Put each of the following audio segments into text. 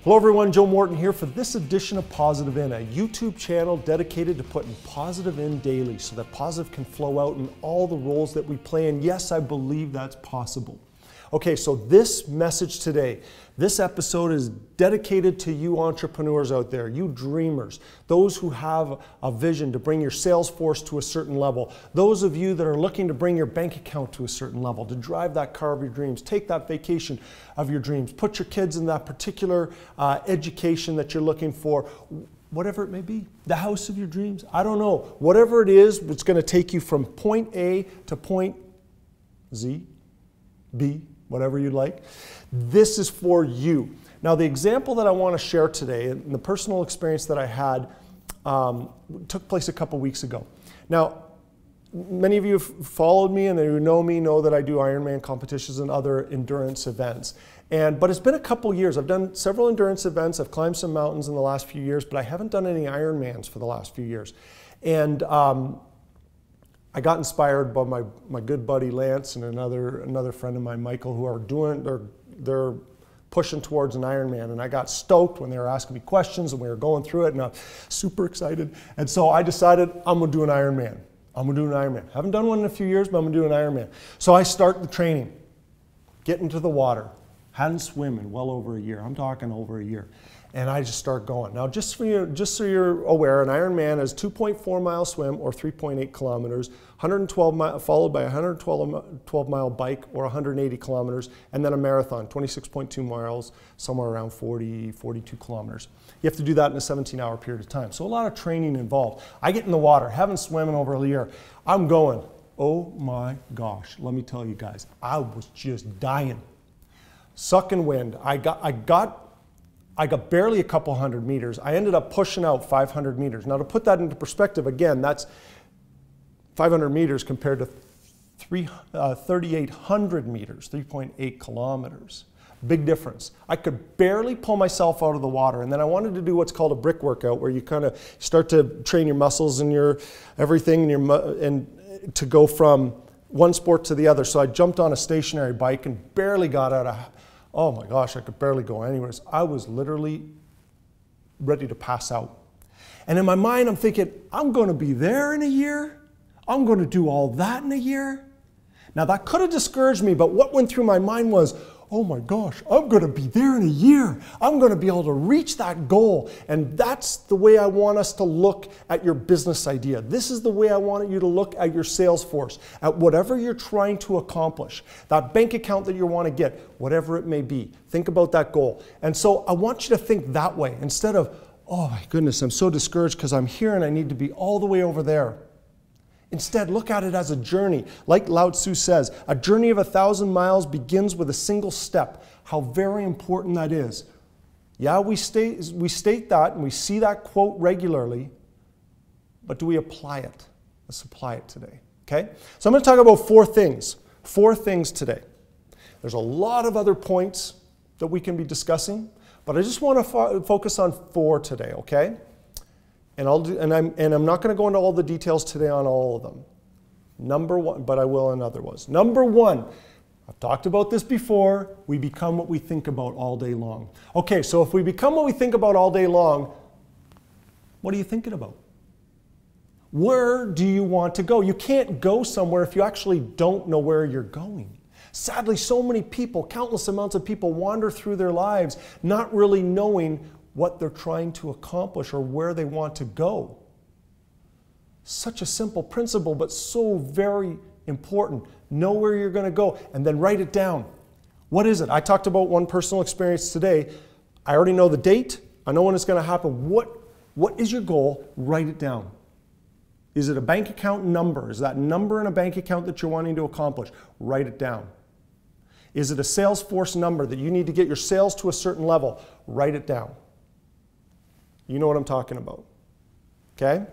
Hello everyone, Joe Morton here for this edition of Positive In, a YouTube channel dedicated to putting positive in daily so that positive can flow out in all the roles that we play, and yes, I believe that's possible. Okay, so this message today, this episode is dedicated to you entrepreneurs out there, you dreamers, those who have a vision to bring your sales force to a certain level, those of you that are looking to bring your bank account to a certain level, to drive that car of your dreams, take that vacation of your dreams, put your kids in that particular education that you're looking for, whatever it may be, the house of your dreams, I don't know. Whatever it is, it's going to take you from point A to point Z, B, whatever you'd like. This is for you. Now, the example that I want to share today, and the personal experience that I had, took place a couple weeks ago. Now, many of you have followed me and who know me know that I do Ironman competitions and other endurance events. But it's been a couple years. I've done several endurance events. I've climbed some mountains in the last few years, but I haven't done any Ironmans for the last few years. And I got inspired by my good buddy Lance and another friend of mine, Michael, who are they're pushing towards an Ironman. And I got stoked when they were asking me questions and we were going through it, and I'm super excited. And so I decided I'm gonna do an Ironman. I'm gonna do an Ironman. Haven't done one in a few years, but I'm gonna do an Ironman. So I start the training, get into the water. Hadn't swum in well over a year. I'm talking over a year. And I just start going. Now, just so you're aware, an Ironman is 2.4 mile swim or 3.8 kilometers, 112 followed by a 112 mile bike or 180 kilometers, and then a marathon, 26.2 miles, somewhere around 42 kilometers. You have to do that in a 17-hour period of time. So a lot of training involved. I get in the water, haven't swum in over a year. I'm going, oh my gosh, let me tell you guys, I was just dying. Sucking wind. I got barely a couple hundred meters. I ended up pushing out 500 meters. Now, to put that into perspective, again, that's 500 meters compared to 3,800 meters, 3.8 kilometers. Big difference. I could barely pull myself out of the water, and then I wanted to do what's called a brick workout, where you kind of start to train your muscles and your everything and to go from one sport to the other. So I jumped on a stationary bike and barely got out of. Oh my gosh, I could barely go anywhere. I was literally ready to pass out. And in my mind, I'm thinking, I'm going to be there in a year? I'm going to do all that in a year? Now, that could have discouraged me, but what went through my mind was, oh my gosh, I'm going to be there in a year. I'm going to be able to reach that goal. And that's the way I want us to look at your business idea. This is the way I want you to look at your sales force, at whatever you're trying to accomplish, that bank account that you want to get, whatever it may be. Think about that goal. And so I want you to think that way instead of, oh my goodness, I'm so discouraged because I'm here and I need to be all the way over there. Instead, look at it as a journey. Like Lao Tzu says, a journey of 1,000 miles begins with a single step. How very important that is. Yeah, we state that and we see that quote regularly, but do we apply it? Let's apply it today, okay? So I'm going to talk about four things today. There's a lot of other points that we can be discussing, but I just want to focus on four today, okay? And I'm not going to go into all the details today on all of them. Number one, but I will in other ones. Number one, I've talked about this before, we become what we think about all day long. Okay, so if we become what we think about all day long, what are you thinking about? Where do you want to go? You can't go somewhere if you actually don't know where you're going. Sadly, so many people, countless amounts of people wander through their lives not really knowing what they're trying to accomplish or where they want to go. Such a simple principle, but so very important. Know where you're going to go and then write it down. What is it? I talked about one personal experience today. I already know the date. I know when it's going to happen. What is your goal? Write it down. Is it a bank account number? Is that number in a bank account that you're wanting to accomplish? Write it down. Is it a Salesforce number that you need to get your sales to a certain level? Write it down. You know what I'm talking about, okay?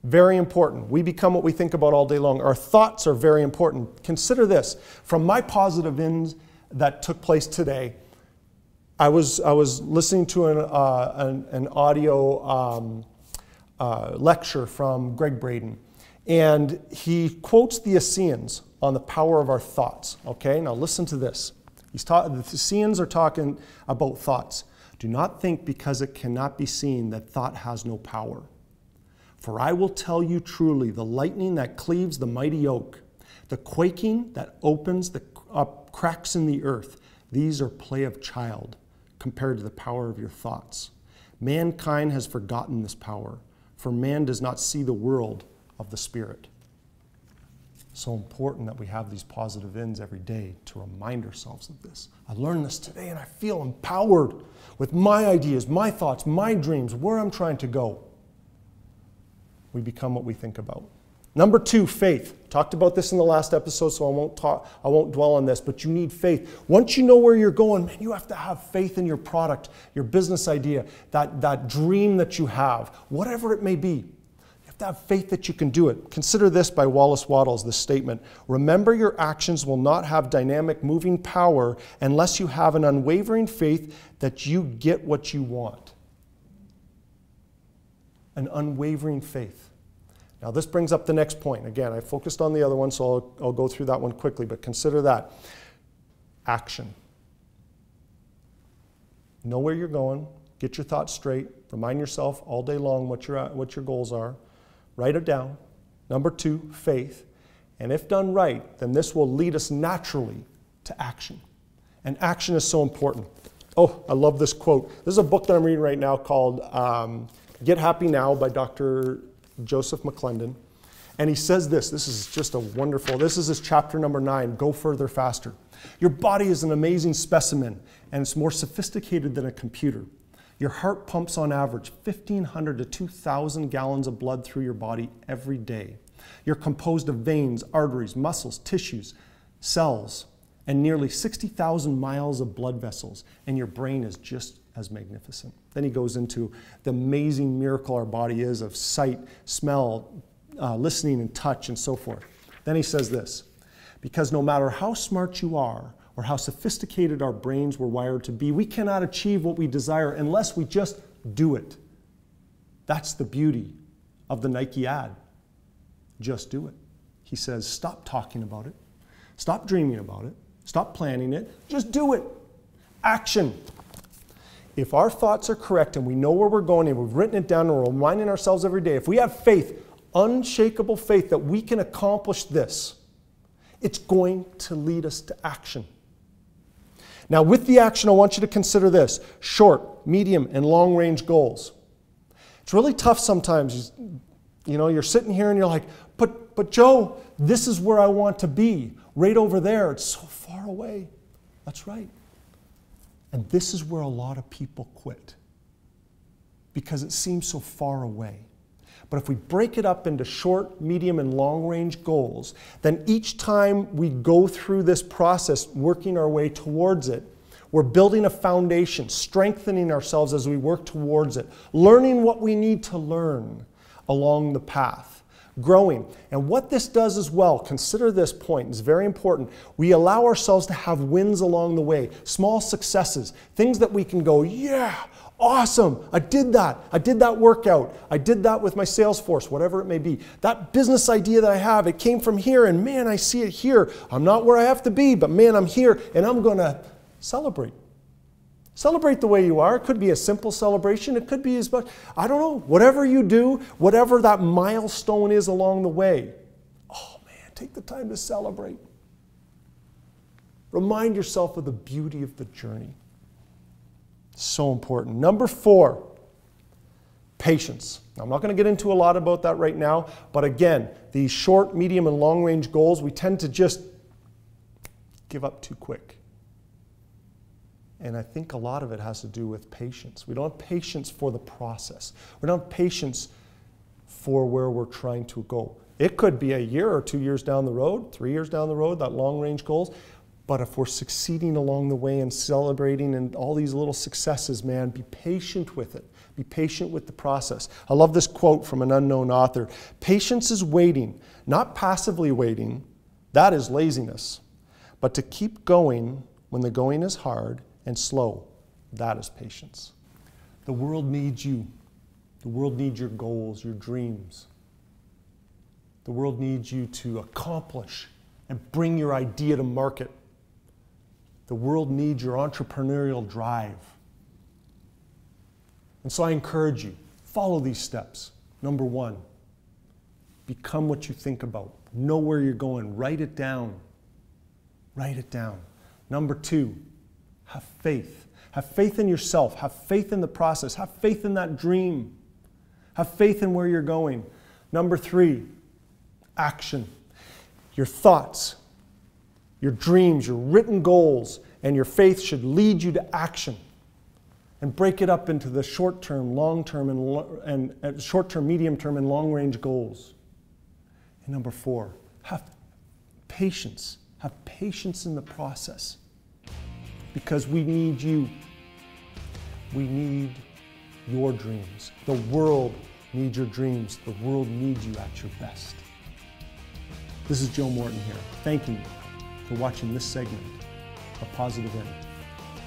Very important. We become what we think about all day long. Our thoughts are very important. Consider this. From my positive ins that took place today, I was listening to an audio lecture from Greg Braden, and he quotes the Essenes on the power of our thoughts, okay? Now listen to this. The Essenes are talking about thoughts. Do not think because it cannot be seen that thought has no power. For I will tell you truly, the lightning that cleaves the mighty oak, the quaking that opens the cracks in the earth, these are play of child compared to the power of your thoughts. Mankind has forgotten this power, for man does not see the world of the Spirit. So important that we have these positive ends every day to remind ourselves of this. I learned this today and I feel empowered with my ideas, my thoughts, my dreams, where I'm trying to go. We become what we think about. Number 2, faith. Talked about this in the last episode, so I won't dwell on this, but you need faith. Once you know where you're going, man, you have to have faith in your product, your business idea, that dream that you have, whatever it may be. You have to have faith that you can do it. Consider this by Wallace Wattles, this statement. Remember, your actions will not have dynamic moving power unless you have an unwavering faith that you get what you want. An unwavering faith. Now this brings up the next point. Again, I focused on the other one, so I'll go through that one quickly, but consider that. Action. Know where you're going, get your thoughts straight, remind yourself all day long what your goals are, write it down. Number 2, faith. And if done right, then this will lead us naturally to action. And action is so important. Oh, I love this quote. This is a book that I'm reading right now called Get Happy Now by Dr. Joseph McClendon. And he says this is just a wonderful, this is his chapter number 9, Go Further Faster. Your body is an amazing specimen, and it's more sophisticated than a computer. Your heart pumps on average 1,500 to 2,000 gallons of blood through your body every day. You're composed of veins, arteries, muscles, tissues, cells, and nearly 60,000 miles of blood vessels, and your brain is just as magnificent. Then he goes into the amazing miracle our body is of sight, smell, listening, and touch, and so forth. Then he says this, because no matter how smart you are or how sophisticated our brains were wired to be, we cannot achieve what we desire unless we just do it. That's the beauty of the Nike ad. Just do it. He says, stop talking about it. Stop dreaming about it. Stop planning it. Just do it. Action. If our thoughts are correct and we know where we're going and we've written it down and we're reminding ourselves every day, if we have faith, unshakable faith that we can accomplish this, it's going to lead us to action. Now with the action, I want you to consider this: short, medium, and long-range goals. It's really tough sometimes. You know, you're sitting here and you're like, but Joe, this is where I want to be. Right over there, it's so far away. That's right. And this is where a lot of people quit, because it seems so far away. But if we break it up into short, medium, and long-range goals, then each time we go through this process, working our way towards it, we're building a foundation, strengthening ourselves as we work towards it, learning what we need to learn along the path, growing. And what this does as well, consider this point, it's very important. We allow ourselves to have wins along the way, small successes, things that we can go, yeah, awesome, I did that workout, I did that with my sales force, whatever it may be. That business idea that I have, it came from here, and man, I see it here. I'm not where I have to be, but man, I'm here, and I'm gonna celebrate. Celebrate the way you are. It could be a simple celebration. It could be as much, I don't know, whatever you do, whatever that milestone is along the way. Oh man, take the time to celebrate. Remind yourself of the beauty of the journey. So important. Number 4, patience. Now, I'm not going to get into a lot about that right now, but again, these short, medium, and long-range goals, we tend to just give up too quick. And I think a lot of it has to do with patience. We don't have patience for the process. We don't have patience for where we're trying to go. It could be a year or 2 years down the road, 3 years down the road, that long-range goals. But if we're succeeding along the way and celebrating and all these little successes, man, be patient with it. Be patient with the process. I love this quote from an unknown author. Patience is waiting, not passively waiting. That is laziness. But to keep going when the going is hard and slow, that is patience. The world needs you. The world needs your goals, your dreams. The world needs you to accomplish and bring your idea to market. The world needs your entrepreneurial drive. And so I encourage you, follow these steps. Number one, become what you think about. Know where you're going. Write it down. Write it down. Number two, have faith. Have faith in yourself. Have faith in the process. Have faith in that dream. Have faith in where you're going. Number three, action. Your thoughts, your dreams, your written goals, and your faith should lead you to action. And break it up into the short-term, long-term, and short-term, medium-term, and long-range goals. And number four, have patience. Have patience in the process. Because we need you. We need your dreams. The world needs your dreams. The world needs you at your best. This is Joe Morton here, thanking you for watching this segment of Positive In.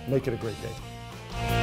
Make it a great day.